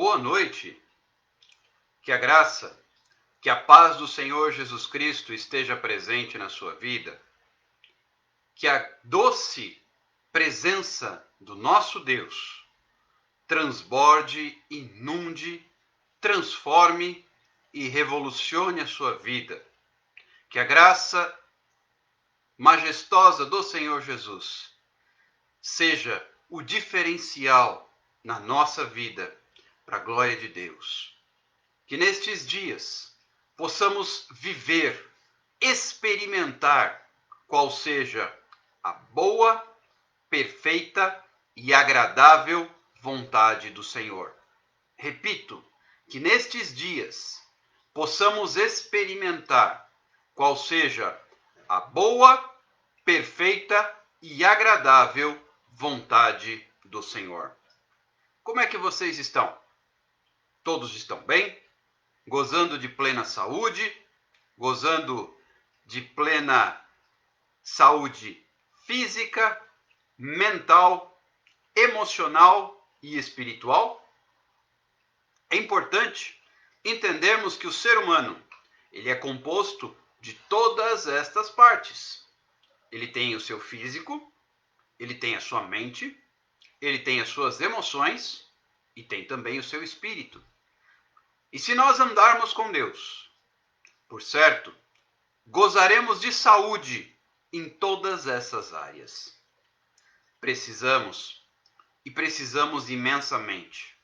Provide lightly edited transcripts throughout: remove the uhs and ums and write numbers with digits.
Boa noite, que a graça, que a paz do Senhor Jesus Cristo esteja presente na sua vida, que a doce presença do nosso Deus transborde, inunde, transforme e revolucione a sua vida, que a graça majestosa do Senhor Jesus seja o diferencial na nossa vida para a glória de Deus. Que nestes dias possamos viver, experimentar qual seja a boa, perfeita e agradável vontade do Senhor. Repito, que nestes dias possamos experimentar qual seja a boa, perfeita e agradável vontade do Senhor. Como é que vocês estão? Todos estão bem? Gozando de plena saúde? Gozando de plena saúde física, mental, emocional e espiritual? É importante entendermos que o ser humano, ele é composto de todas estas partes. Ele tem o seu físico, ele tem a sua mente, ele tem as suas emoções e tem também o seu espírito. E se nós andarmos com Deus, por certo, gozaremos de saúde em todas essas áreas. Precisamos imensamente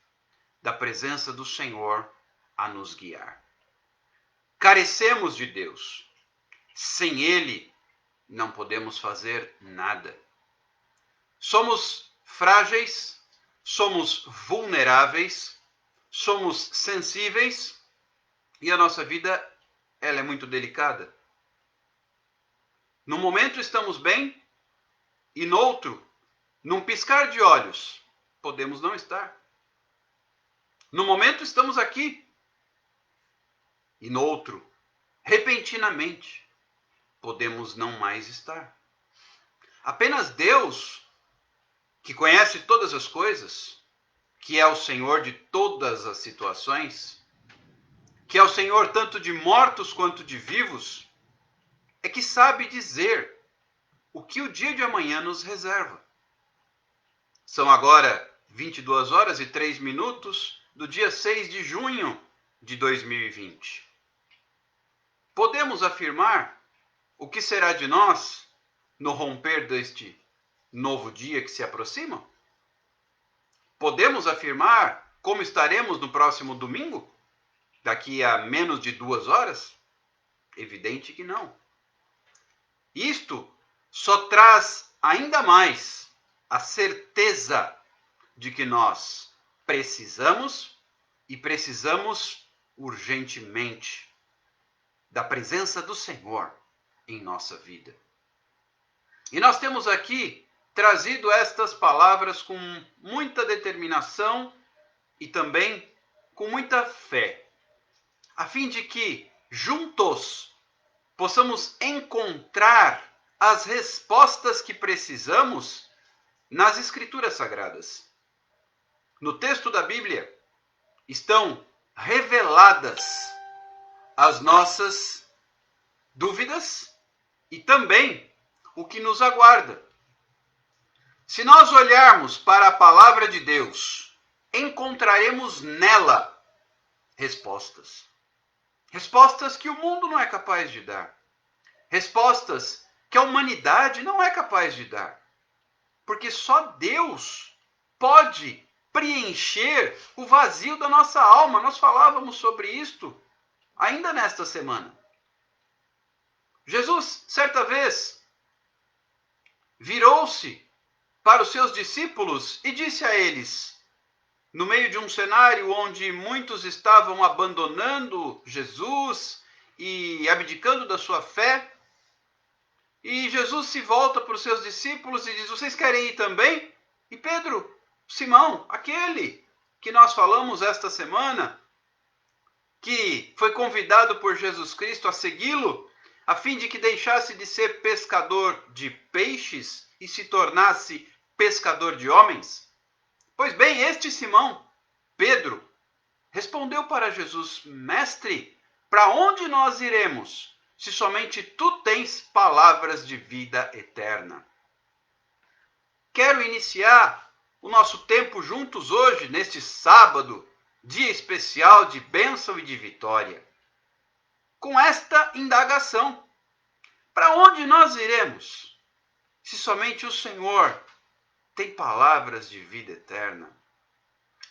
da presença do Senhor a nos guiar. Carecemos de Deus. Sem Ele, não podemos fazer nada. Somos frágeis, somos vulneráveis, somos sensíveis e a nossa vida ela é muito delicada. No momento estamos bem e no outro, num piscar de olhos, podemos não estar. No momento estamos aqui e no outro, repentinamente, podemos não mais estar. Apenas Deus, que conhece todas as coisas, que é o Senhor de todas as situações, que é o Senhor tanto de mortos quanto de vivos, é que sabe dizer o que o dia de amanhã nos reserva. São agora 22 horas e 3 minutos do dia 6 de junho de 2020. Podemos afirmar o que será de nós no romper deste novo dia que se aproxima? Podemos afirmar como estaremos no próximo domingo? Daqui a menos de 2 horas? Evidente que não. Isto só traz ainda mais a certeza de que nós precisamos urgentemente da presença do Senhor em nossa vida. E nós temos aqui trazido estas palavras com muita determinação e também com muita fé, a fim de que juntos possamos encontrar as respostas que precisamos nas Escrituras Sagradas. No texto da Bíblia estão reveladas as nossas dúvidas e também o que nos aguarda. Se nós olharmos para a palavra de Deus, encontraremos nela respostas. Respostas que o mundo não é capaz de dar. Respostas que a humanidade não é capaz de dar. Porque só Deus pode preencher o vazio da nossa alma. Nós falávamos sobre isto ainda nesta semana. Jesus, certa vez, virou-se para os seus discípulos e disse a eles, no meio de um cenário onde muitos estavam abandonando Jesus e abdicando da sua fé, e Jesus se volta para os seus discípulos e diz, vocês querem ir também? E Pedro, Simão, aquele que nós falamos esta semana, que foi convidado por Jesus Cristo a segui-lo, a fim de que deixasse de ser pescador de peixes e se tornasse pescador de homens? Pois bem, este Simão, Pedro, respondeu para Jesus: Mestre, para onde nós iremos, se somente tu tens palavras de vida eterna? Quero iniciar o nosso tempo juntos hoje, neste sábado, dia especial de bênção e de vitória, com esta indagação: para onde nós iremos, se somente o Senhor tem palavras de vida eterna?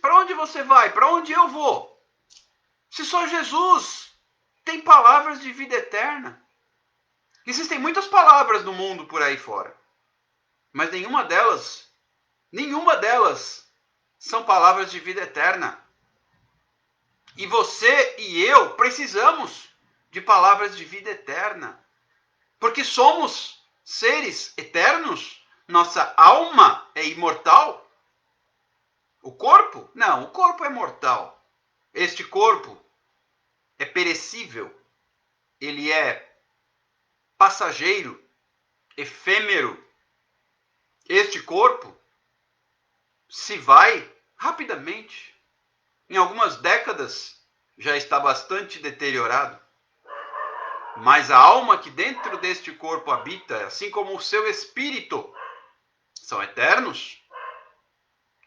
Para onde você vai? Para onde eu vou? Se só Jesus tem palavras de vida eterna. Existem muitas palavras no mundo por aí fora, mas nenhuma delas são palavras de vida eterna. E você e eu precisamos de palavras de vida eterna, porque somos seres eternos. Nossa alma é imortal. O corpo? Não, o corpo é mortal. Este corpo é perecível. Ele é passageiro, efêmero. Este corpo se vai rapidamente. Em algumas décadas já está bastante deteriorado. Mas a alma que dentro deste corpo habita, assim como o seu espírito, são eternos.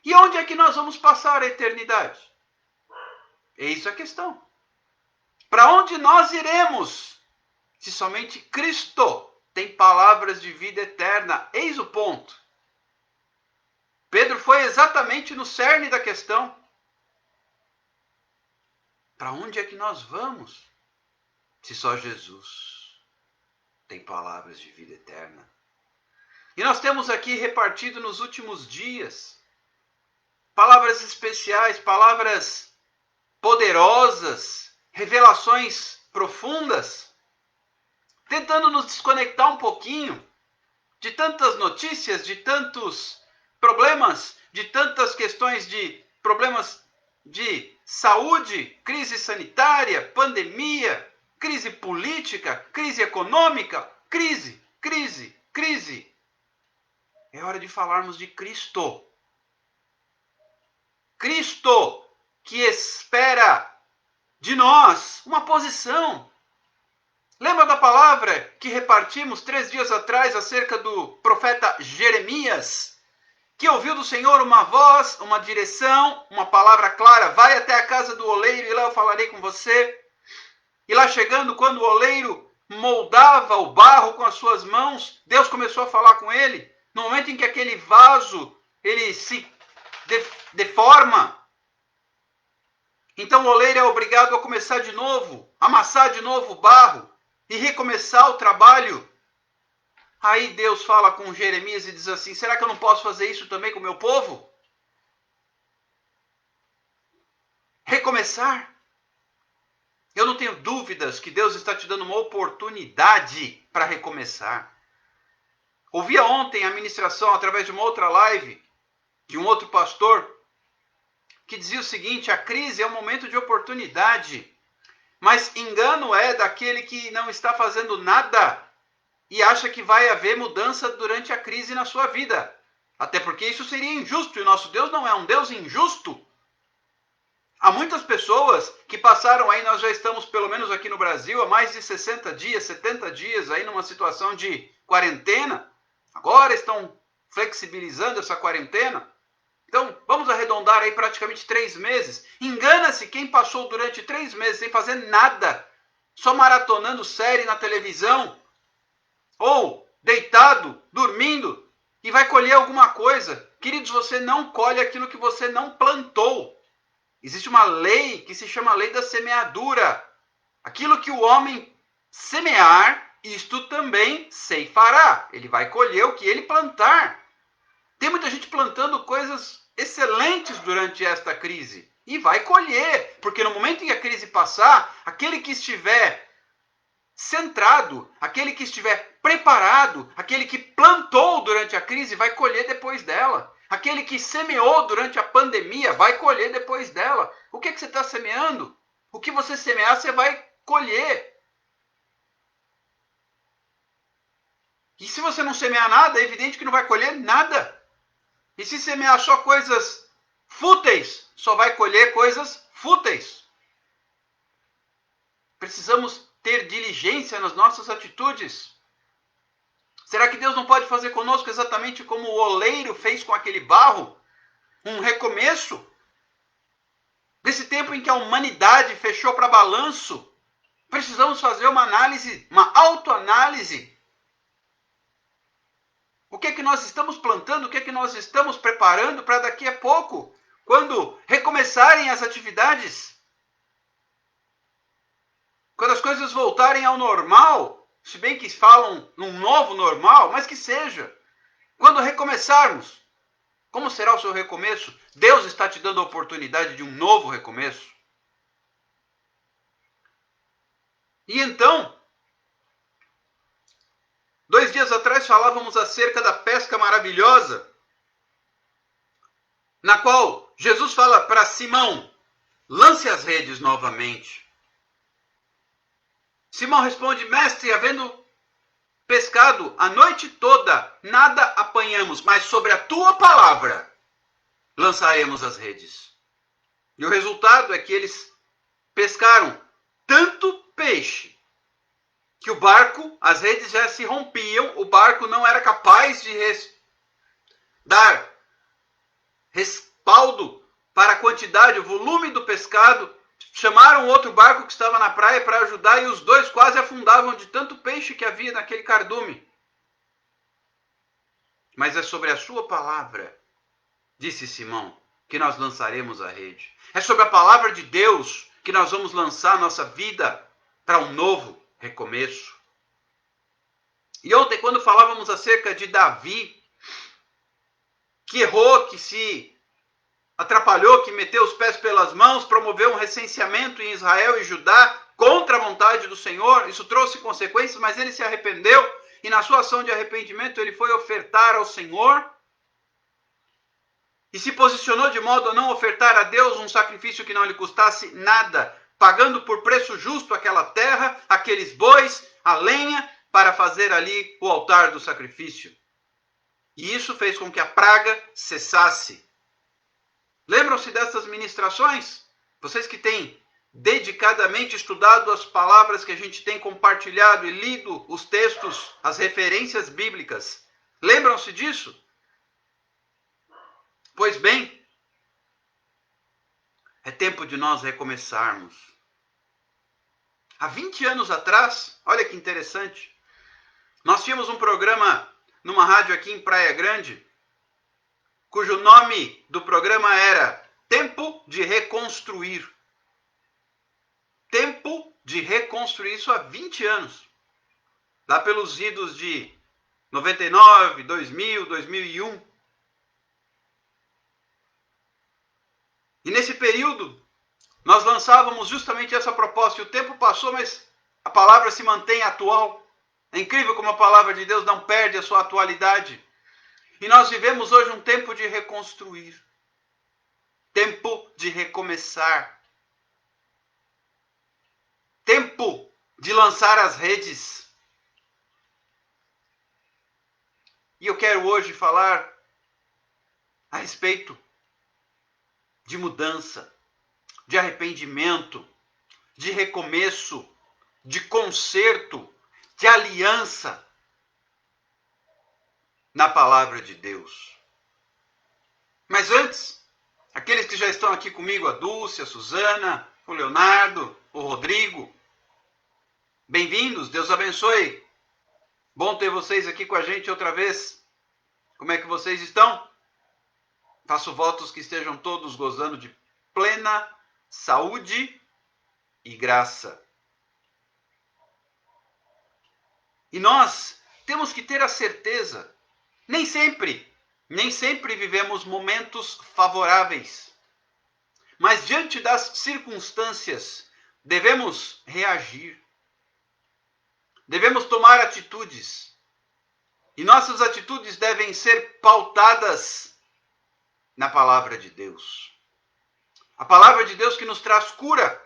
E onde é que nós vamos passar a eternidade? Eis a questão. Para onde nós iremos, se somente Cristo tem palavras de vida eterna? Eis o ponto. Pedro foi exatamente no cerne da questão. Para onde é que nós vamos, se só Jesus tem palavras de vida eterna? E nós temos aqui repartido nos últimos dias palavras especiais, palavras poderosas, revelações profundas, tentando nos desconectar um pouquinho de tantas notícias, de tantos problemas, de tantas questões de problemas de saúde, crise sanitária, pandemia, crise política, crise econômica, crise. É hora de falarmos de Cristo. Cristo, que espera de nós uma posição. Lembra da palavra que repartimos 3 dias atrás acerca do profeta Jeremias, que ouviu do Senhor uma voz, uma direção, uma palavra clara: vai até a casa do oleiro e lá eu falarei com você. E lá chegando, quando o oleiro moldava o barro com as suas mãos, Deus começou a falar com ele. No momento em que aquele vaso ele se deforma, então o oleiro é obrigado a começar de novo, amassar de novo o barro e recomeçar o trabalho. Aí Deus fala com Jeremias e diz assim: será que eu não posso fazer isso também com o meu povo? Recomeçar. Eu não tenho dúvidas que Deus está te dando uma oportunidade para recomeçar. Ouvia ontem a ministração através de uma outra live de um outro pastor que dizia o seguinte: a crise é um momento de oportunidade, mas engano é daquele que não está fazendo nada e acha que vai haver mudança durante a crise na sua vida. Até porque isso seria injusto, e o nosso Deus não é um Deus injusto. Há muitas pessoas que passaram aí, nós já estamos pelo menos aqui no Brasil, há mais de 60 dias, 70 dias aí numa situação de quarentena. Agora estão flexibilizando essa quarentena. Então, vamos arredondar aí praticamente 3 meses. Engana-se quem passou durante 3 meses sem fazer nada, só maratonando série na televisão, ou deitado, dormindo, e vai colher alguma coisa. Queridos, você não colhe aquilo que você não plantou. Existe uma lei que se chama lei da semeadura. Aquilo que o homem semear, isto também ceifará. Ele vai colher o que ele plantar. Tem muita gente plantando coisas excelentes durante esta crise. E vai colher. Porque no momento em que a crise passar, aquele que estiver centrado, aquele que estiver preparado, aquele que plantou durante a crise, vai colher depois dela. Aquele que semeou durante a pandemia vai colher depois dela. O que você está semeando? O que você semear, você vai colher. E se você não semear nada, é evidente que não vai colher nada. E se semear só coisas fúteis, só vai colher coisas fúteis. Precisamos ter diligência nas nossas atitudes. Será que Deus não pode fazer conosco exatamente como o oleiro fez com aquele barro? Um recomeço? Desse tempo em que a humanidade fechou para balanço, precisamos fazer uma análise, uma autoanálise. O que é que nós estamos plantando? O que é que nós estamos preparando para daqui a pouco, quando recomeçarem as atividades? Quando as coisas voltarem ao normal, se bem que falam num novo normal, mas que seja. Quando recomeçarmos, como será o seu recomeço? Deus está te dando a oportunidade de um novo recomeço. E então, 2 dias atrás falávamos acerca da pesca maravilhosa, na qual Jesus fala para Simão, lance as redes novamente. Simão responde, mestre, havendo pescado a noite toda, nada apanhamos, mas sobre a tua palavra lançaremos as redes. E o resultado é que eles pescaram tanto peixe que o barco, as redes já se rompiam, o barco não era capaz de dar respaldo para a quantidade, o volume do pescado. Chamaram outro barco que estava na praia para ajudar e os dois quase afundavam de tanto peixe que havia naquele cardume. Mas é sobre a sua palavra, disse Simão, que nós lançaremos a rede. É sobre a palavra de Deus que nós vamos lançar a nossa vida para um novo recomeço. E ontem, quando falávamos acerca de Davi, que errou, que se atrapalhou, que meteu os pés pelas mãos, promoveu um recenseamento em Israel e Judá contra a vontade do Senhor, isso trouxe consequências, mas ele se arrependeu, e na sua ação de arrependimento ele foi ofertar ao Senhor, e se posicionou de modo a não ofertar a Deus um sacrifício que não lhe custasse nada, pagando por preço justo aquela terra, aqueles bois, a lenha, para fazer ali o altar do sacrifício. E isso fez com que a praga cessasse. Lembram-se dessas ministrações? Vocês que têm dedicadamente estudado as palavras que a gente tem compartilhado e lido os textos, as referências bíblicas. Lembram-se disso? Pois bem, é tempo de nós recomeçarmos. Há 20 anos atrás, olha que interessante, nós tínhamos um programa numa rádio aqui em Praia Grande, cujo nome do programa era Tempo de Reconstruir. Tempo de Reconstruir, isso há 20 anos. Lá pelos idos de 99, 2000, 2001. E nesse período, nós lançávamos justamente essa proposta. E o tempo passou, mas a palavra se mantém atual. É incrível como a palavra de Deus não perde a sua atualidade. E nós vivemos hoje um tempo de reconstruir. Tempo de recomeçar. Tempo de lançar as redes. E eu quero hoje falar a respeito de mudança, de arrependimento, de recomeço, de conserto, de aliança na palavra de Deus. Mas antes, aqueles que já estão aqui comigo, a Dulce, a Suzana, o Leonardo, o Rodrigo, bem-vindos, Deus abençoe. Bom ter vocês aqui com a gente outra vez. Como é que vocês estão? Faço votos que estejam todos gozando de plena saúde e graça. E nós temos que ter a certeza, nem sempre vivemos momentos favoráveis. Mas diante das circunstâncias, devemos reagir. Devemos tomar atitudes. E nossas atitudes devem ser pautadas na palavra de Deus. A palavra de Deus que nos traz cura.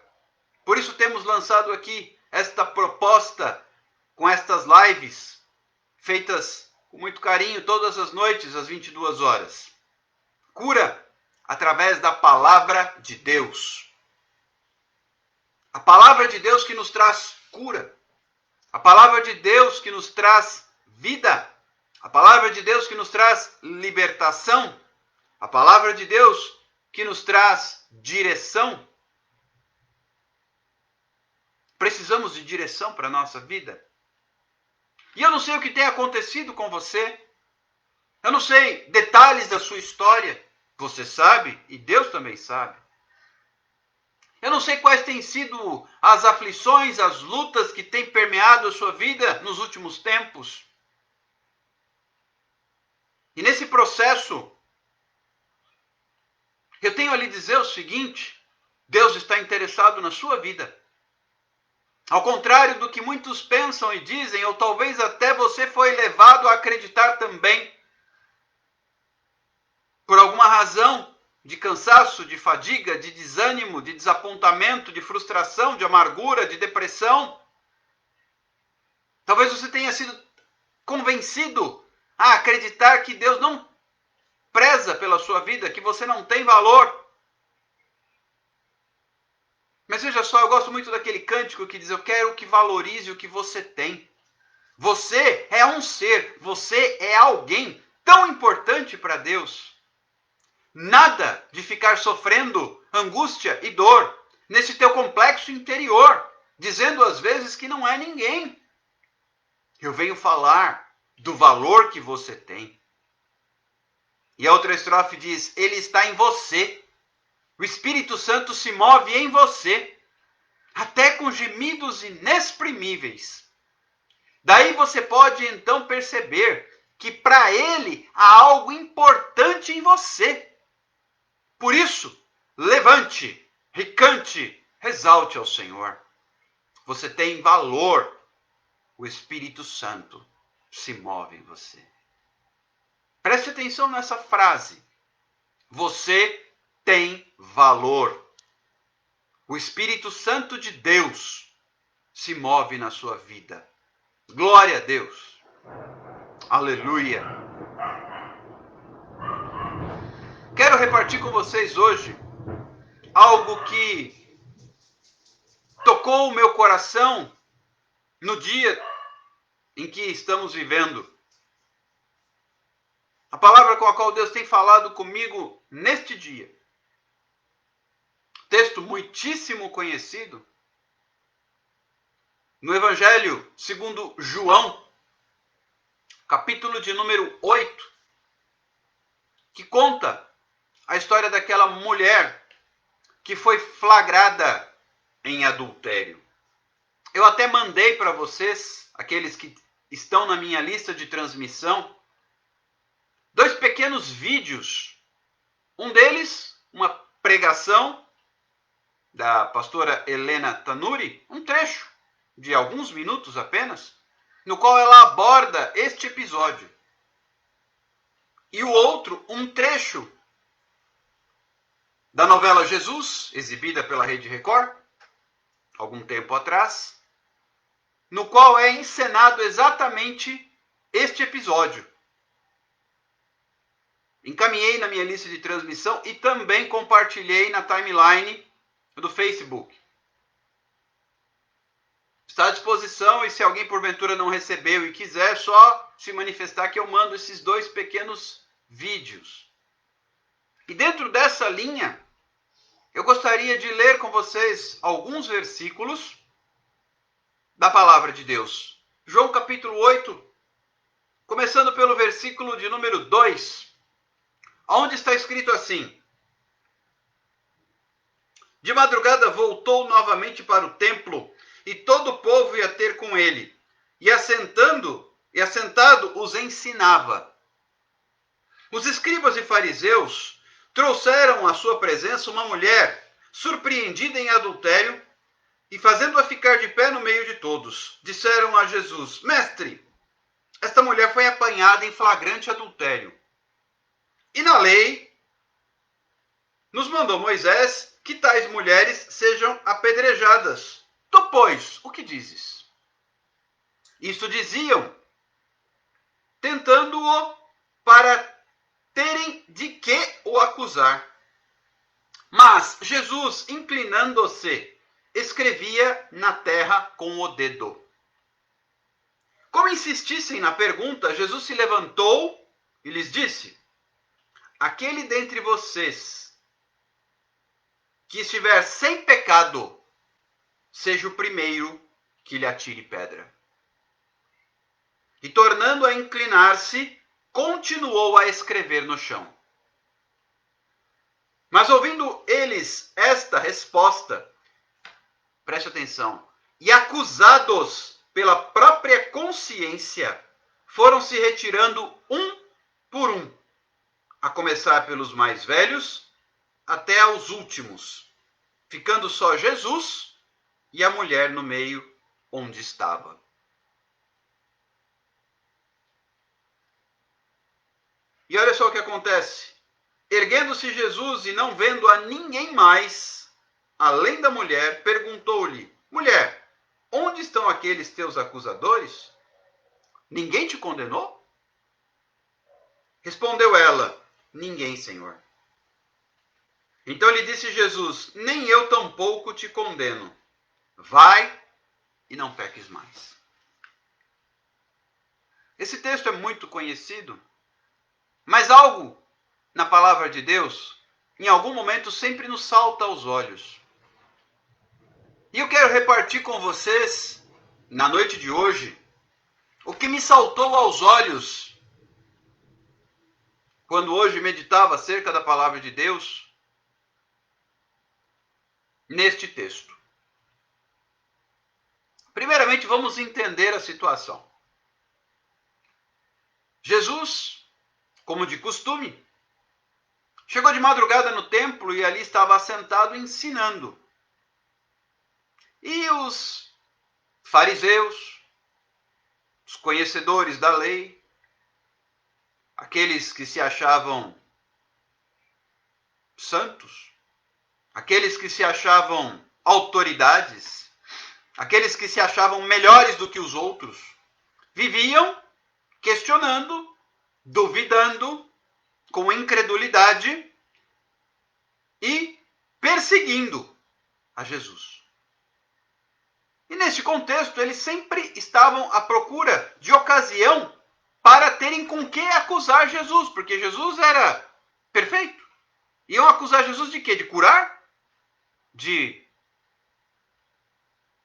Por isso temos lançado aqui esta proposta com estas lives, feitas com muito carinho todas as noites, às 22 horas. Cura através da palavra de Deus. A palavra de Deus que nos traz cura. A palavra de Deus que nos traz vida. A palavra de Deus que nos traz libertação. A palavra de Deus que nos traz direção. Precisamos de direção para a nossa vida. E eu não sei o que tem acontecido com você. Eu não sei detalhes da sua história. Você sabe e Deus também sabe. Eu não sei quais têm sido as aflições, as lutas que têm permeado a sua vida nos últimos tempos. E nesse processo, eu tenho a lhe dizer o seguinte: Deus está interessado na sua vida. Ao contrário do que muitos pensam e dizem, ou talvez até você foi levado a acreditar também, por alguma razão de cansaço, de fadiga, de desânimo, de desapontamento, de frustração, de amargura, de depressão. Talvez você tenha sido convencido a acreditar que Deus não preza pela sua vida, que você não tem valor. Mas veja só, eu gosto muito daquele cântico que diz: eu quero que valorize o que você tem. Você é um ser, você é alguém tão importante para Deus. Nada de ficar sofrendo angústia e dor nesse teu complexo interior, dizendo às vezes que não é ninguém. Eu venho falar do valor que você tem. E a outra estrofe diz: Ele está em você. O Espírito Santo se move em você, até com gemidos inexprimíveis. Daí você pode então perceber que para Ele há algo importante em você. Por isso, levante, recante, exalte ao Senhor. Você tem valor. O Espírito Santo se move em você. Preste atenção nessa frase. Você tem valor. O Espírito Santo de Deus se move na sua vida. Glória a Deus. Aleluia. Quero repartir com vocês hoje algo que tocou o meu coração no dia em que estamos vivendo. A palavra com a qual Deus tem falado comigo neste dia. Texto muitíssimo conhecido no Evangelho segundo João, capítulo de número 8, que conta a história daquela mulher que foi flagrada em adultério. Eu até mandei para vocês, aqueles que estão na minha lista de transmissão, 2 pequenos vídeos. Um deles, uma pregação da pastora Helena Tanuri, um trecho de alguns minutos apenas, no qual ela aborda este episódio. E o outro, um trecho da novela Jesus, exibida pela Rede Record, algum tempo atrás, no qual é encenado exatamente este episódio. Encaminhei na minha lista de transmissão e também compartilhei na timeline do Facebook. Está à disposição, e se alguém porventura não recebeu e quiser só se manifestar, que eu mando esses 2 pequenos vídeos. E dentro dessa linha, eu gostaria de ler com vocês alguns versículos da palavra de Deus. João capítulo 8, começando pelo versículo de número 2, onde está escrito assim: De madrugada voltou novamente para o templo, e todo o povo ia ter com ele, e assentado os ensinava. Os escribas e fariseus trouxeram à sua presença uma mulher surpreendida em adultério, e fazendo-a ficar de pé no meio de todos, disseram a Jesus: Mestre, esta mulher foi apanhada em flagrante adultério. E na lei nos mandou Moisés que tais mulheres sejam apedrejadas. Tu, pois, o que dizes? Isto diziam, tentando-o para terem de que o acusar. Mas Jesus, inclinando-se, escrevia na terra com o dedo. Como insistissem na pergunta, Jesus se levantou e lhes disse: aquele dentre vocês que estiver sem pecado, seja o primeiro que lhe atire pedra. E tornando a inclinar-se, continuou a escrever no chão. Mas ouvindo eles esta resposta, preste atenção, e acusados pela própria consciência, foram se retirando um por um, a começar pelos mais velhos até aos últimos, ficando só Jesus e a mulher no meio onde estava. E olha só o que acontece. Erguendo-se Jesus e não vendo a ninguém mais, além da mulher, perguntou-lhe: mulher, onde estão aqueles teus acusadores? Ninguém te condenou? Respondeu ela: ninguém, Senhor. Então lhe disse Jesus: nem eu tampouco te condeno. Vai e não peques mais. Esse texto é muito conhecido, mas algo na palavra de Deus, em algum momento, sempre nos salta aos olhos. E eu quero repartir com vocês, na noite de hoje, o que me saltou aos olhos quando hoje meditava acerca da palavra de Deus neste texto. Primeiramente, vamos entender a situação. Jesus, como de costume, chegou de madrugada no templo e ali estava assentado ensinando. E os fariseus, os conhecedores da lei, aqueles que se achavam santos, aqueles que se achavam autoridades, aqueles que se achavam melhores do que os outros, viviam questionando, duvidando, com incredulidade e perseguindo a Jesus. E neste contexto, eles sempre estavam à procura de ocasião para terem com que acusar Jesus, porque Jesus era perfeito. Iam acusar Jesus de quê? De curar? De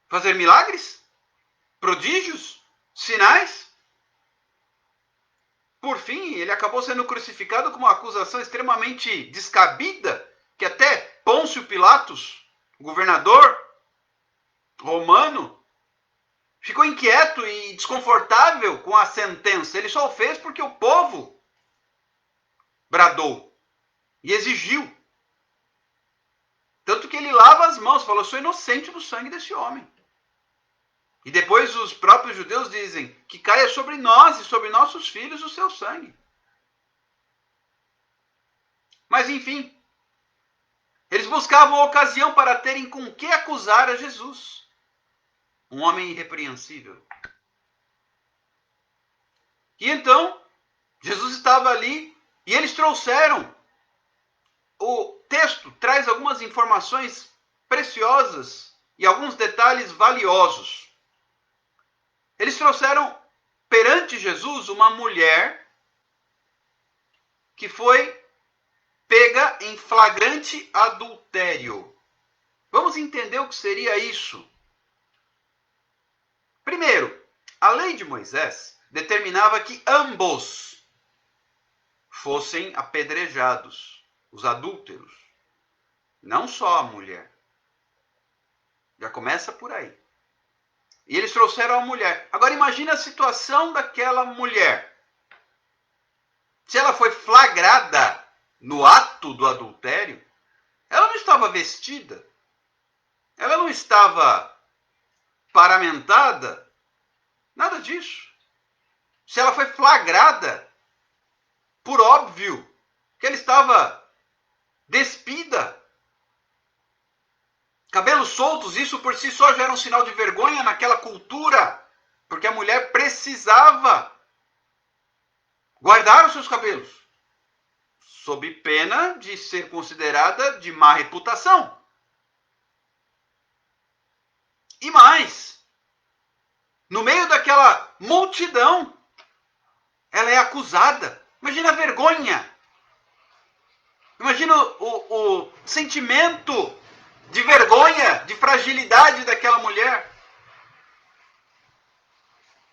fazer milagres? Prodígios? Sinais? Por fim, ele acabou sendo crucificado com uma acusação extremamente descabida, que até Pôncio Pilatos, governador romano, ficou inquieto e desconfortável com a sentença. Ele só o fez porque o povo bradou e exigiu. Tanto que ele lava as mãos, falou: sou inocente do sangue desse homem. E depois os próprios judeus dizem que caia sobre nós e sobre nossos filhos o seu sangue. Mas enfim, eles buscavam a ocasião para terem com que acusar a Jesus, um homem irrepreensível. E então, Jesus estava ali e eles trouxeram. O texto traz algumas informações preciosas e alguns detalhes valiosos. Eles trouxeram perante Jesus uma mulher que foi pega em flagrante adultério. Vamos entender o que seria isso. Primeiro, a lei de Moisés determinava que ambos fossem apedrejados, os adúlteros, não só a mulher. Já começa por aí. E eles trouxeram a mulher. Agora imagine a situação daquela mulher. Se ela foi flagrada no ato do adultério, ela não estava vestida, ela não estava paramentada, nada disso. Se ela foi flagrada, por óbvio que ela estava despida, cabelos soltos, isso por si só já era um sinal de vergonha naquela cultura, porque a mulher precisava guardar os seus cabelos, sob pena de ser considerada de má reputação. E mais, no meio daquela multidão, ela é acusada. Imagina a vergonha. Imagina o sentimento de vergonha, de fragilidade daquela mulher.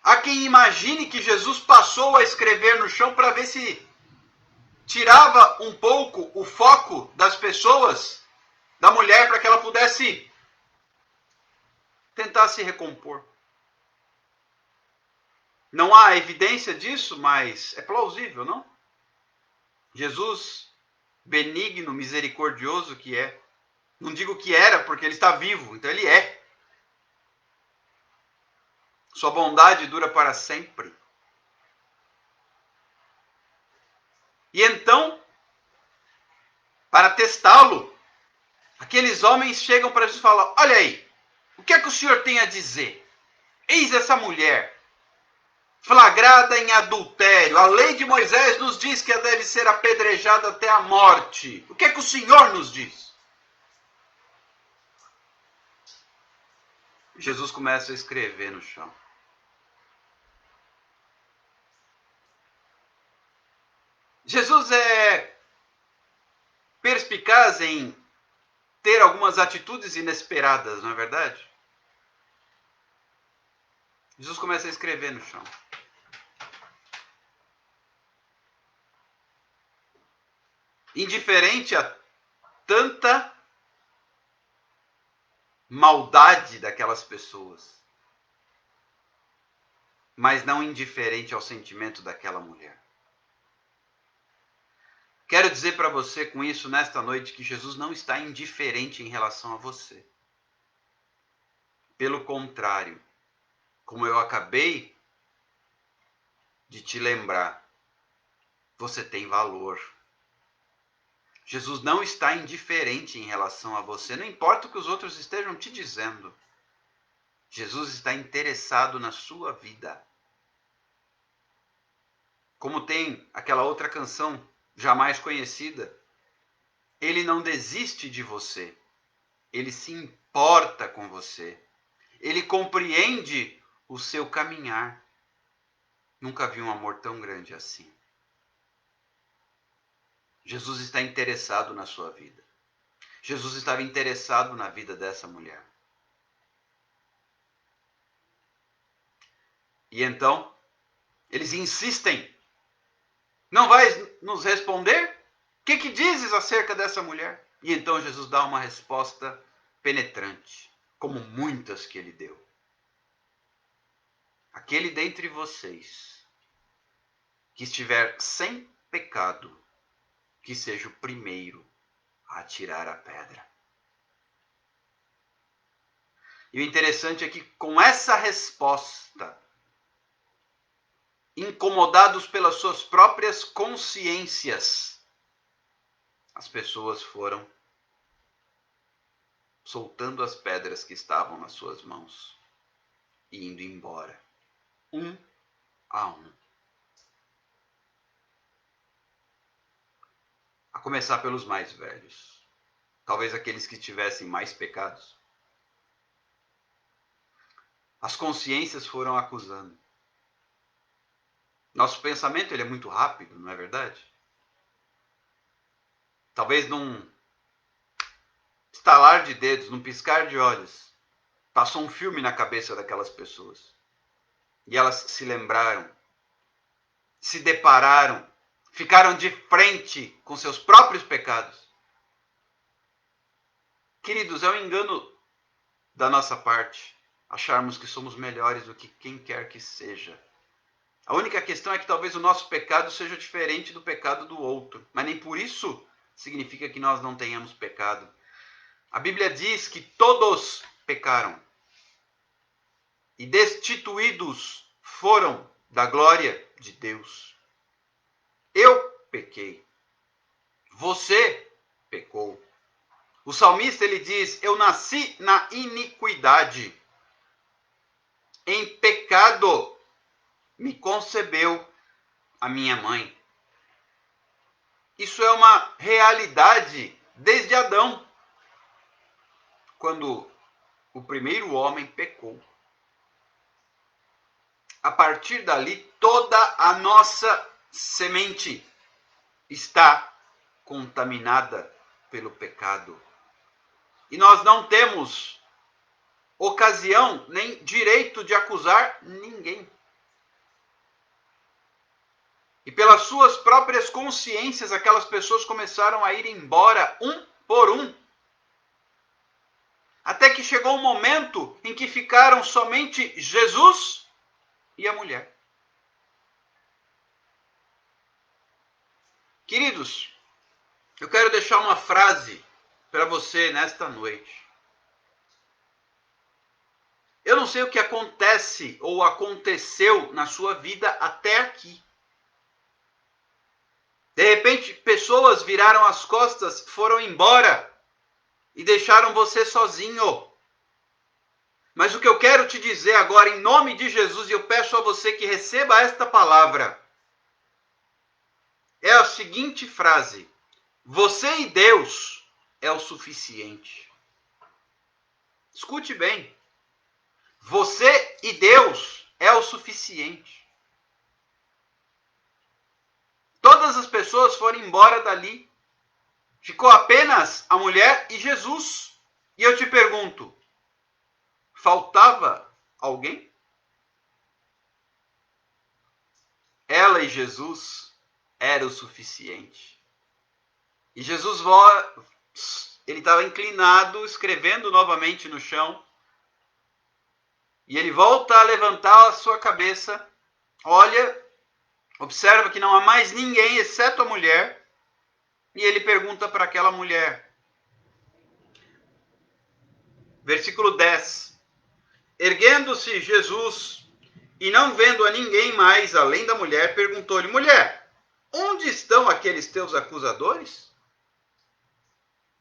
Há quem imagine que Jesus passou a escrever no chão para ver se tirava um pouco o foco das pessoas, da mulher, para que ela pudesse tentar se recompor. Não há evidência disso, mas é plausível, não? Jesus, benigno, misericordioso que é. Não digo que era, porque ele está vivo, então ele é. Sua bondade dura para sempre. E então, para testá-lo, aqueles homens chegam para Jesus e falam: olha aí, o que é que o senhor tem a dizer? Eis essa mulher, flagrada em adultério. A lei de Moisés nos diz que ela deve ser apedrejada até a morte. O que é que o senhor nos diz? Jesus começa a escrever no chão. Jesus é perspicaz em ter algumas atitudes inesperadas, não é verdade? Jesus começa a escrever no chão. Indiferente a tanta maldade daquelas pessoas, mas não indiferente ao sentimento daquela mulher. Quero dizer para você com isso nesta noite que Jesus não está indiferente em relação a você. Pelo contrário, como eu acabei de te lembrar, você tem valor. Jesus não está indiferente em relação a você, não importa o que os outros estejam te dizendo. Jesus está interessado na sua vida. Como tem aquela outra canção jamais conhecida, ele não desiste de você. Ele se importa com você. Ele compreende o seu caminhar. Nunca vi um amor tão grande assim. Jesus está interessado na sua vida. Jesus estava interessado na vida dessa mulher. E então, eles insistem. Não vais nos responder? O que dizes acerca dessa mulher? E então Jesus dá uma resposta penetrante, como muitas que ele deu. Aquele dentre vocês que estiver sem pecado, que seja o primeiro a atirar a pedra. E o interessante é que com essa resposta, incomodados pelas suas próprias consciências, as pessoas foram soltando as pedras que estavam nas suas mãos e indo embora, um a um. A começar pelos mais velhos, talvez aqueles que tivessem mais pecados. As consciências foram acusando. Nosso pensamento ele é muito rápido, não é verdade? Talvez num estalar de dedos, num piscar de olhos, passou um filme na cabeça daquelas pessoas. E elas se lembraram, se depararam, ficaram de frente com seus próprios pecados. Queridos, é um engano da nossa parte acharmos que somos melhores do que quem quer que seja. A única questão é que talvez o nosso pecado seja diferente do pecado do outro, mas nem por isso significa que nós não tenhamos pecado. A Bíblia diz que todos pecaram e destituídos foram da glória de Deus. Eu pequei. Você pecou. O salmista ele diz: eu nasci na iniquidade. Em pecado me concebeu a minha mãe. Isso é uma realidade desde Adão. Quando o primeiro homem pecou. A partir dali, toda a nossa semente está contaminada pelo pecado. E nós não temos ocasião nem direito de acusar ninguém. E pelas suas próprias consciências, aquelas pessoas começaram a ir embora um por um. Até que chegou um momento em que ficaram somente Jesus e a mulher. Queridos, eu quero deixar uma frase para você nesta noite. Eu não sei o que acontece ou aconteceu na sua vida até aqui. De repente, pessoas viraram as costas, foram embora e deixaram você sozinho. Mas o que eu quero te dizer agora, em nome de Jesus, e eu peço a você que receba esta palavra, é a seguinte frase: você e Deus é o suficiente. Escute bem. Você e Deus é o suficiente. Todas as pessoas foram embora dali. Ficou apenas a mulher e Jesus. E eu te pergunto, faltava alguém? Ela e Jesus era o suficiente. E Jesus, ele estava inclinado, escrevendo novamente no chão. E ele volta a levantar a sua cabeça, olha, observa que não há mais ninguém exceto a mulher. E ele pergunta para aquela mulher. Versículo 10. Erguendo-se Jesus e não vendo a ninguém mais além da mulher, perguntou-lhe: mulher, onde estão aqueles teus acusadores?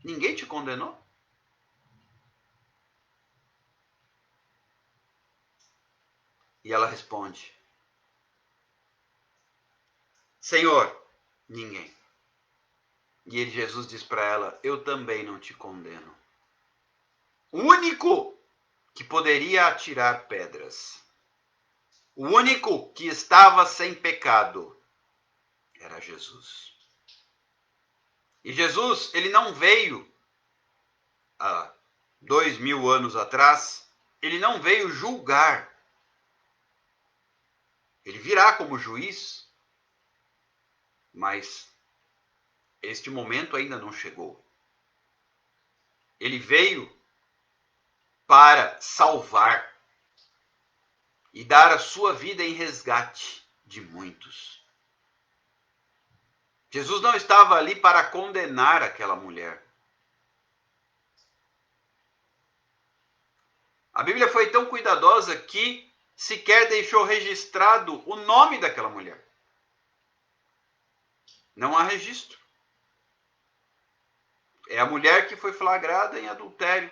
Ninguém te condenou? E ela responde: Senhor, ninguém. E Jesus diz para ela: eu também não te condeno. O único que poderia atirar pedras, o único que estava sem pecado, era Jesus. E Jesus, ele não veio há 2000 anos atrás, ele não veio julgar. Ele virá como juiz, mas este momento ainda não chegou. Ele veio para salvar e dar a sua vida em resgate de muitos. Jesus não estava ali para condenar aquela mulher. A Bíblia foi tão cuidadosa que sequer deixou registrado o nome daquela mulher. Não há registro. É a mulher que foi flagrada em adultério,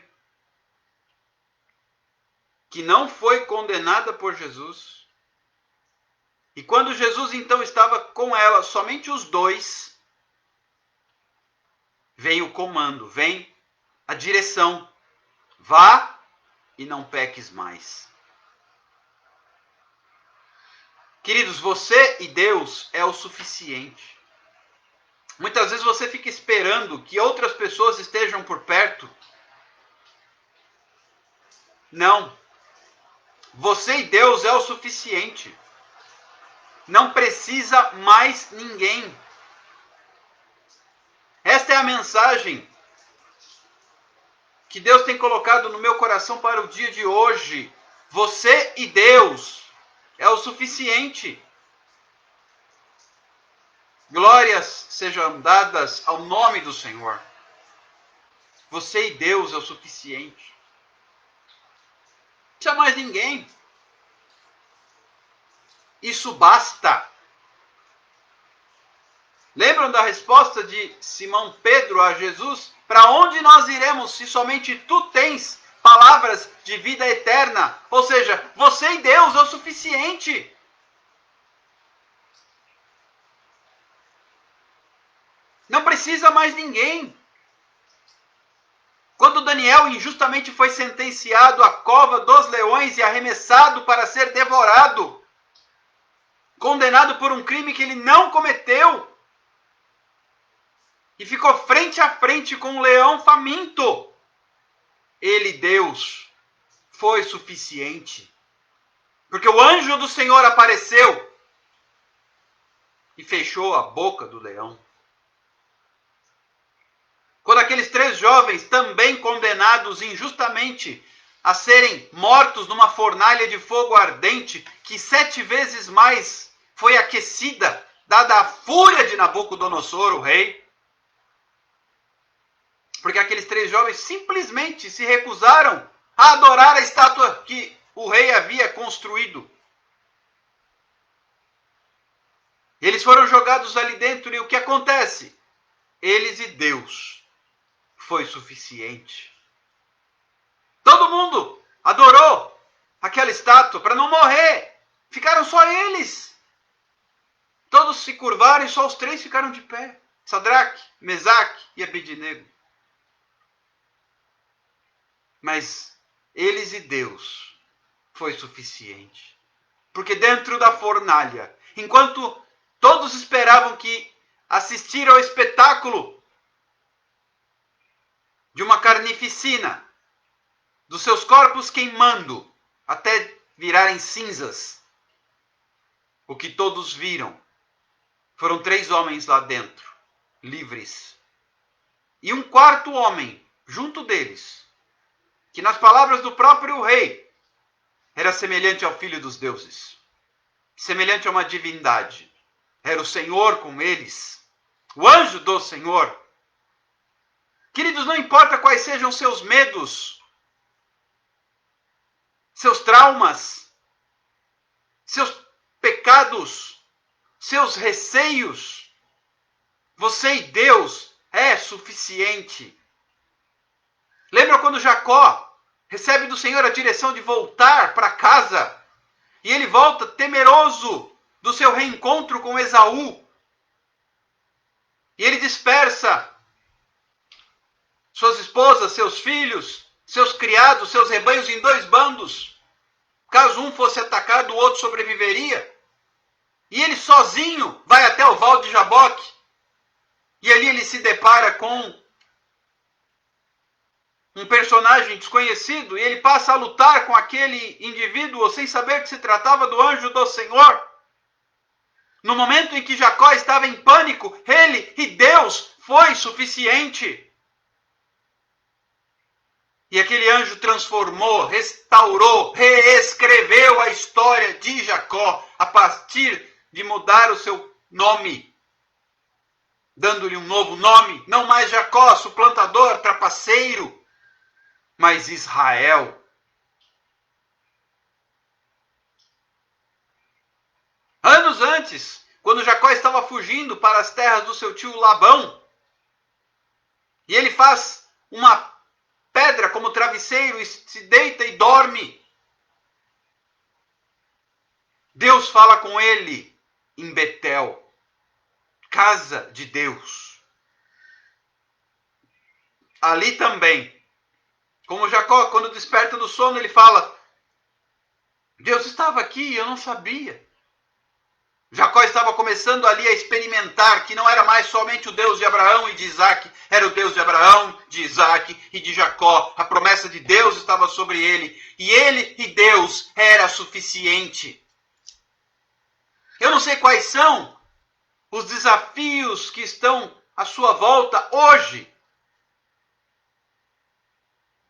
que não foi condenada por Jesus. E quando Jesus então estava com ela, somente os dois, veio o comando, vem a direção. Vá e não peques mais. Queridos, você e Deus é o suficiente. Muitas vezes você fica esperando que outras pessoas estejam por perto. Não. Você e Deus é o suficiente. Não precisa mais ninguém. Esta é a mensagem que Deus tem colocado no meu coração para o dia de hoje. Você e Deus é o suficiente. Glórias sejam dadas ao nome do Senhor. Você e Deus é o suficiente. Não precisa mais ninguém. Isso basta. Lembram da resposta de Simão Pedro a Jesus? Para onde nós iremos se somente tu tens palavras de vida eterna? Ou seja, você e Deus é o suficiente. Não precisa mais ninguém. Quando Quando Daniel injustamente foi sentenciado à cova dos leões e arremessado para ser devorado, condenado por um crime que ele não cometeu, e ficou frente a frente com um leão faminto, ele, Deus, foi suficiente. Porque o anjo do Senhor apareceu e fechou a boca do leão. Quando aqueles 3 jovens, também condenados injustamente a serem mortos numa fornalha de fogo ardente, que 7 vezes mais foi aquecida, dada a fúria de Nabucodonosor, o rei, porque aqueles 3 jovens simplesmente se recusaram a adorar a estátua que o rei havia construído. Eles foram jogados ali dentro e o que acontece? Eles e Deus foi suficiente. Todo mundo adorou aquela estátua para não morrer. Ficaram só eles. Todos se curvaram e só os 3 ficaram de pé. Sadraque, Mesaque e Abednego. Mas eles e Deus foi suficiente. Porque dentro da fornalha, enquanto todos esperavam que assistir ao espetáculo de uma carnificina, dos seus corpos queimando até virarem cinzas, o que todos viram foram 3 homens lá dentro, livres. E um 4º homem, junto deles, que nas palavras do próprio rei, era semelhante ao Filho dos deuses, semelhante a uma divindade. Era o Senhor com eles, o anjo do Senhor. Queridos, não importa quais sejam seus medos, seus traumas, seus pecados, seus receios, você e Deus é suficiente. Lembra quando Jacó recebe do Senhor a direção de voltar para casa? E ele volta temeroso do seu reencontro com Esaú. E ele dispersa suas esposas, seus filhos, seus criados, seus rebanhos em 2 bandos. Caso um fosse atacado, o outro sobreviveria. E ele sozinho vai até o Val de Jaboque. E ali ele se depara com um personagem desconhecido. E ele passa a lutar com aquele indivíduo sem saber que se tratava do anjo do Senhor. No momento em que Jacó estava em pânico, ele e Deus foi suficiente. E aquele anjo transformou, restaurou, reescreveu a história de Jacó a partir de mudar o seu nome, dando-lhe um novo nome, não mais Jacó, suplantador, trapaceiro, mas Israel. Anos antes, quando Jacó estava fugindo para as terras do seu tio Labão, e ele faz uma pedra como travesseiro e se deita e dorme, Deus fala com ele em Betel, casa de Deus. Ali também, como Jacó, quando desperta do sono, ele fala: Deus estava aqui e eu não sabia. Jacó estava começando ali a experimentar que não era mais somente o Deus de Abraão e de Isaac, era o Deus de Abraão, de Isaac e de Jacó. A promessa de Deus estava sobre ele, e ele e Deus era suficiente. Eu não sei quais são os desafios que estão à sua volta hoje,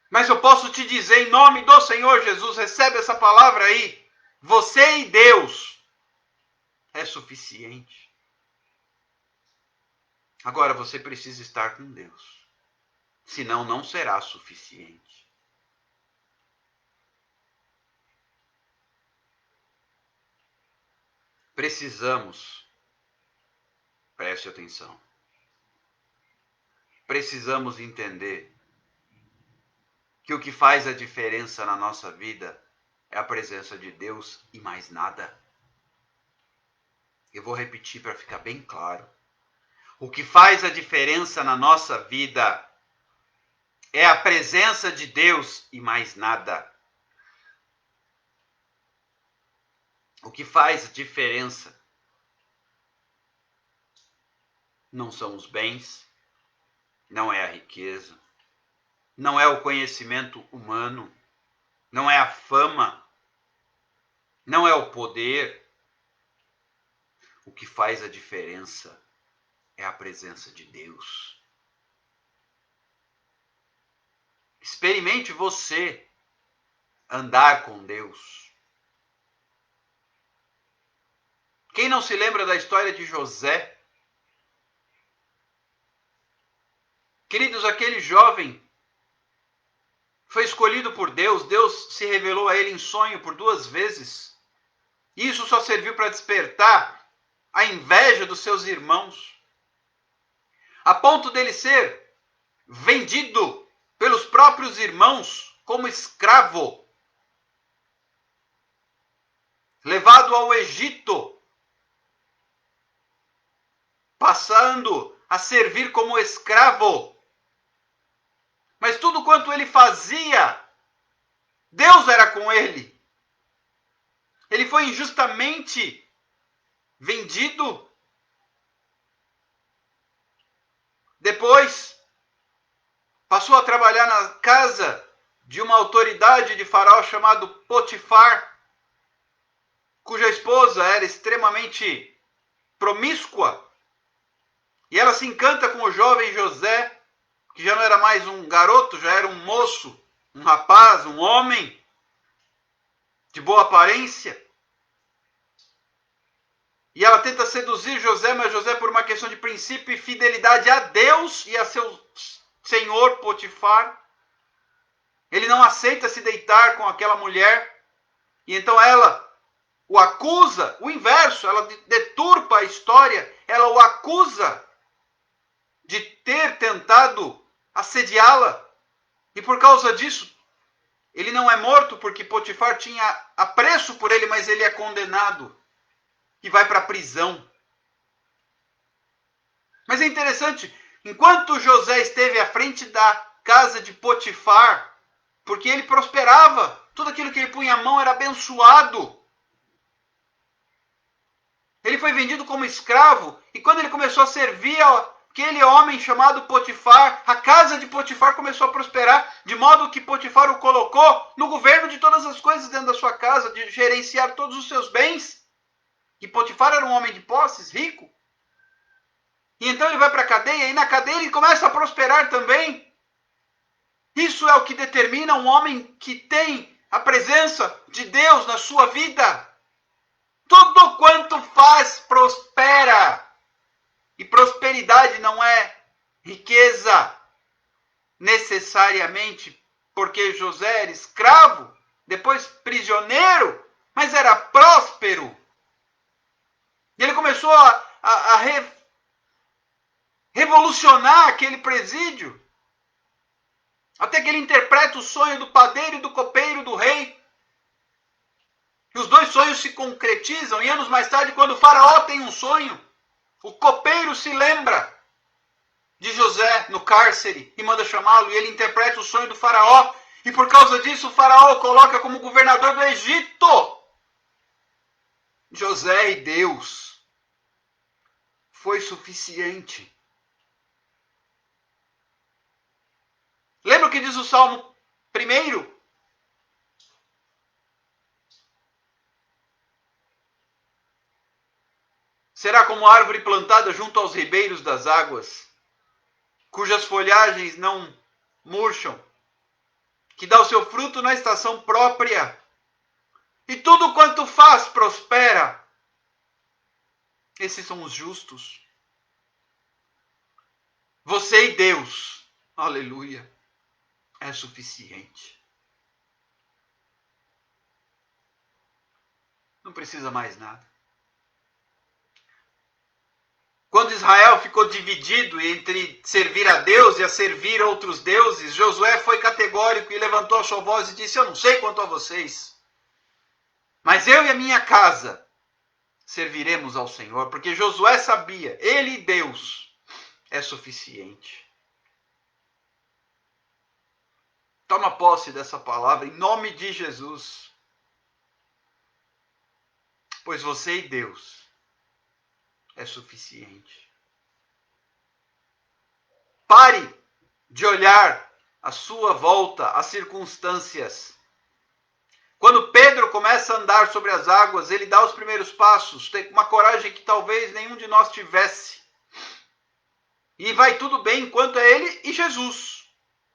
mas eu posso te dizer, em nome do Senhor Jesus, recebe essa palavra aí, você e Deus é suficiente. Agora você precisa estar com Deus, senão não será suficiente. Precisamos, preste atenção, precisamos entender que o que faz a diferença na nossa vida é a presença de Deus e mais nada. Eu vou repetir para ficar bem claro. O que faz a diferença na nossa vida É a presença de Deus e mais nada. O que faz a diferença não são os bens, não é a riqueza, não é o conhecimento humano, não é a fama, não é o poder. O que faz a diferença é a presença de Deus. Experimente você andar com Deus. Quem não se lembra da história de José? Queridos, aquele jovem foi escolhido por Deus. Deus se revelou a ele em sonho por 2 vezes. Isso só serviu para despertar a inveja dos seus irmãos, a ponto dele ser vendido pelos próprios irmãos como escravo, levado ao Egito, passando a servir como escravo. Mas tudo quanto ele fazia, Deus era com ele. Ele foi injustamente vendido. Depois, passou a trabalhar na casa de uma autoridade de Faraó chamado Potifar, cuja esposa era extremamente promíscua. E ela se encanta com o jovem José, que já não era mais um garoto, já era um moço, um rapaz, um homem de boa aparência. E ela tenta seduzir José, mas José, por uma questão de princípio e fidelidade a Deus e a seu senhor Potifar, ele não aceita se deitar com aquela mulher. E então ela o acusa, o inverso, ela deturpa a história, ela o acusa de ter tentado assediá-la. E por causa disso, ele não é morto, porque Potifar tinha apreço por ele, mas ele é condenado e vai para a prisão. Mas é interessante, enquanto José esteve à frente da casa de Potifar, porque ele prosperava, tudo aquilo que ele punha a mão era abençoado. Ele foi vendido como escravo, e quando ele começou a servir aquele homem chamado Potifar, a casa de Potifar começou a prosperar, de modo que Potifar o colocou no governo de todas as coisas dentro da sua casa, de gerenciar todos os seus bens. E Potifar era um homem de posses, rico. E então ele vai para a cadeia, e na cadeia ele começa a prosperar também. Isso é o que determina um homem que tem a presença de Deus na sua vida. Tudo quanto faz prospera. E prosperidade não é riqueza necessariamente, porque José era escravo, depois prisioneiro, mas era próspero. E ele começou a revolucionar aquele presídio, até que ele interpreta o sonho do padeiro e do copeiro do rei. E os 2 sonhos se concretizam, e anos mais tarde, quando o faraó tem um sonho, o copeiro se lembra de José no cárcere e manda chamá-lo, e ele interpreta o sonho do faraó, e por causa disso o faraó o coloca como governador do Egito. José e Deus foi suficiente. Lembra o que diz o Salmo 1? Será como árvore plantada junto aos ribeiros das águas, cujas folhagens não murcham, que dá o seu fruto na estação própria, e tudo quanto faz prospera. Esses são os justos. Você e Deus, aleluia, é suficiente. Não precisa mais nada. Quando Israel ficou dividido entre servir a Deus e a servir outros deuses, Josué foi categórico e levantou a sua voz e disse: eu não sei quanto a vocês, mas eu e a minha casa serviremos ao Senhor, porque Josué sabia, ele e Deus é suficiente. Toma posse dessa palavra em nome de Jesus. Pois você e Deus é suficiente. Pare de olhar à sua volta, as circunstâncias. Quando Pedro começa a andar sobre as águas, ele dá os primeiros passos, tem uma coragem que talvez nenhum de nós tivesse. E vai tudo bem enquanto é ele e Jesus.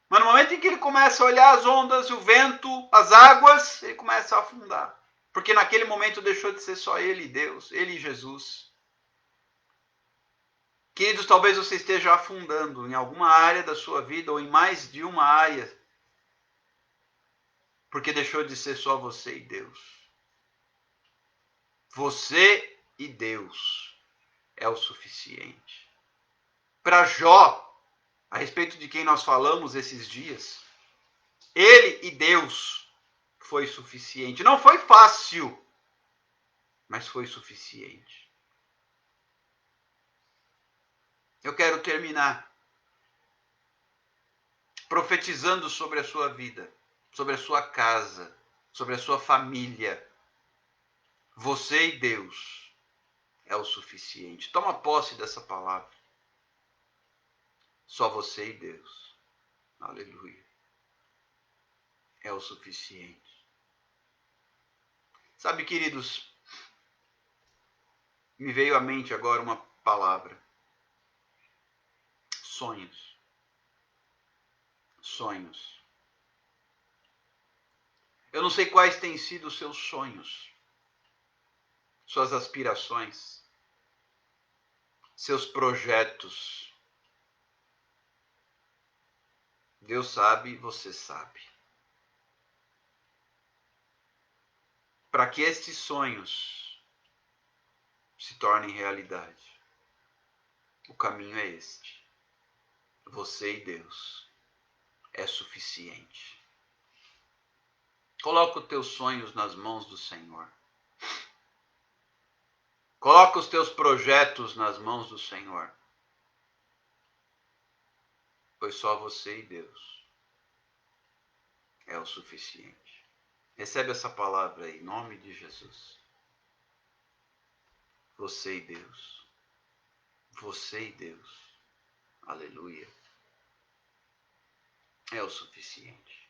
Mas no momento em que ele começa a olhar as ondas, o vento, as águas, ele começa a afundar. Porque naquele momento deixou de ser só ele e Deus, ele e Jesus. Queridos, talvez você esteja afundando em alguma área da sua vida ou em mais de uma área, porque deixou de ser só você e Deus. Você e Deus é o suficiente. Para Jó, a respeito de quem nós falamos esses dias, ele e Deus foi suficiente. Não foi fácil, mas foi suficiente. Eu quero terminar profetizando sobre a sua vida, sobre a sua casa, sobre a sua família. Você e Deus é o suficiente. Toma posse dessa palavra. Só você e Deus. Aleluia. É o suficiente. Sabe, queridos, me veio à mente agora uma palavra. Sonhos. Sonhos. Eu não sei quais têm sido os seus sonhos, suas aspirações, seus projetos. Deus sabe, você sabe. Para que estes sonhos se tornem realidade, o caminho é este. Você e Deus é suficiente. Coloca os teus sonhos nas mãos do Senhor. Coloca os teus projetos nas mãos do Senhor. Pois só você e Deus é o suficiente. Recebe essa palavra aí, em nome de Jesus. Você e Deus. Você e Deus. Aleluia. É o suficiente.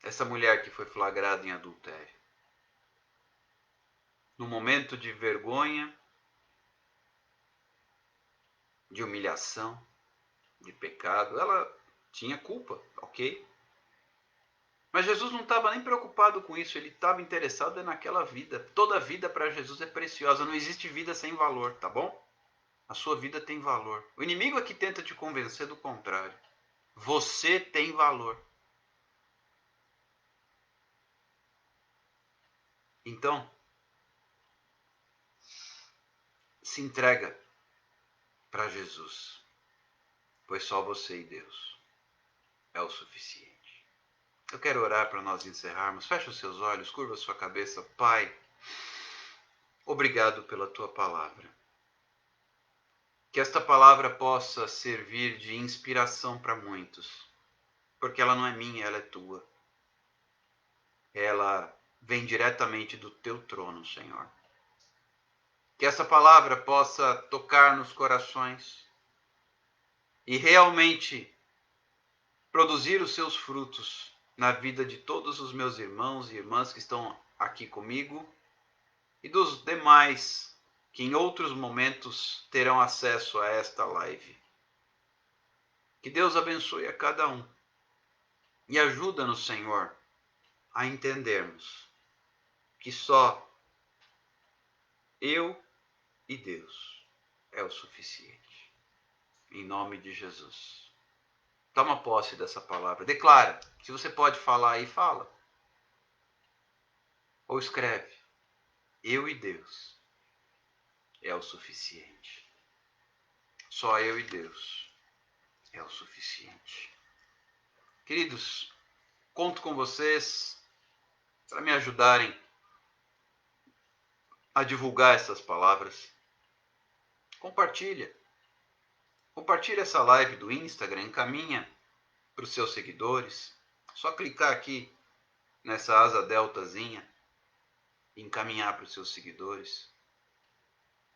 Essa mulher que foi flagrada em adultério, no momento de vergonha, de humilhação, de pecado, ela tinha culpa, ok? Mas Jesus não estava nem preocupado com isso, ele estava interessado naquela vida. Toda vida para Jesus é preciosa, não existe vida sem valor, tá bom? A sua vida tem valor. O inimigo é que tenta te convencer do contrário. Você tem valor. Então, se entrega para Jesus, pois só você e Deus é o suficiente. Eu quero orar para nós encerrarmos. Feche os seus olhos, curva a sua cabeça. Pai, obrigado pela tua palavra. Que esta palavra possa servir de inspiração para muitos, porque ela não é minha, ela é tua. Ela vem diretamente do teu trono, Senhor. Que essa palavra possa tocar nos corações e realmente produzir os seus frutos na vida de todos os meus irmãos e irmãs que estão aqui comigo e dos demais que em outros momentos terão acesso a esta live. Que Deus abençoe a cada um e ajuda-nos, Senhor, a entendermos que só eu e Deus é o suficiente. Em nome de Jesus. Toma posse dessa palavra. Declara. Se você pode falar aí, fala. Ou escreve. Eu e Deus é o suficiente. Só eu e Deus é o suficiente. Queridos, conto com vocês para me ajudarem a divulgar essas palavras. Compartilha. Compartilha essa live do Instagram, encaminha para os seus seguidores. Só clicar aqui nessa asa deltazinha e encaminhar para os seus seguidores.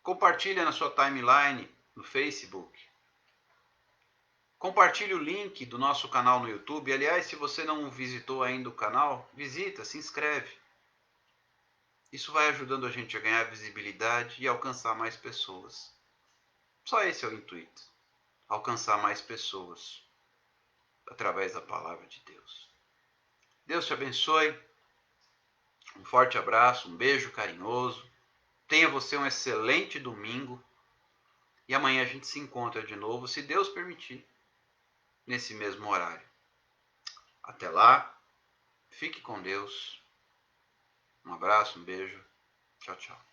Compartilhe na sua timeline no Facebook. Compartilhe o link do nosso canal no YouTube. Aliás, se você não visitou ainda o canal, visita, se inscreve. Isso vai ajudando a gente a ganhar visibilidade e alcançar mais pessoas. Só esse é o intuito. Alcançar mais pessoas através da palavra de Deus. Deus te abençoe. Um forte abraço, um beijo carinhoso. Tenha você um excelente domingo. E amanhã a gente se encontra de novo, se Deus permitir, nesse mesmo horário. Até lá, fique com Deus. Um abraço, um beijo. Tchau, tchau.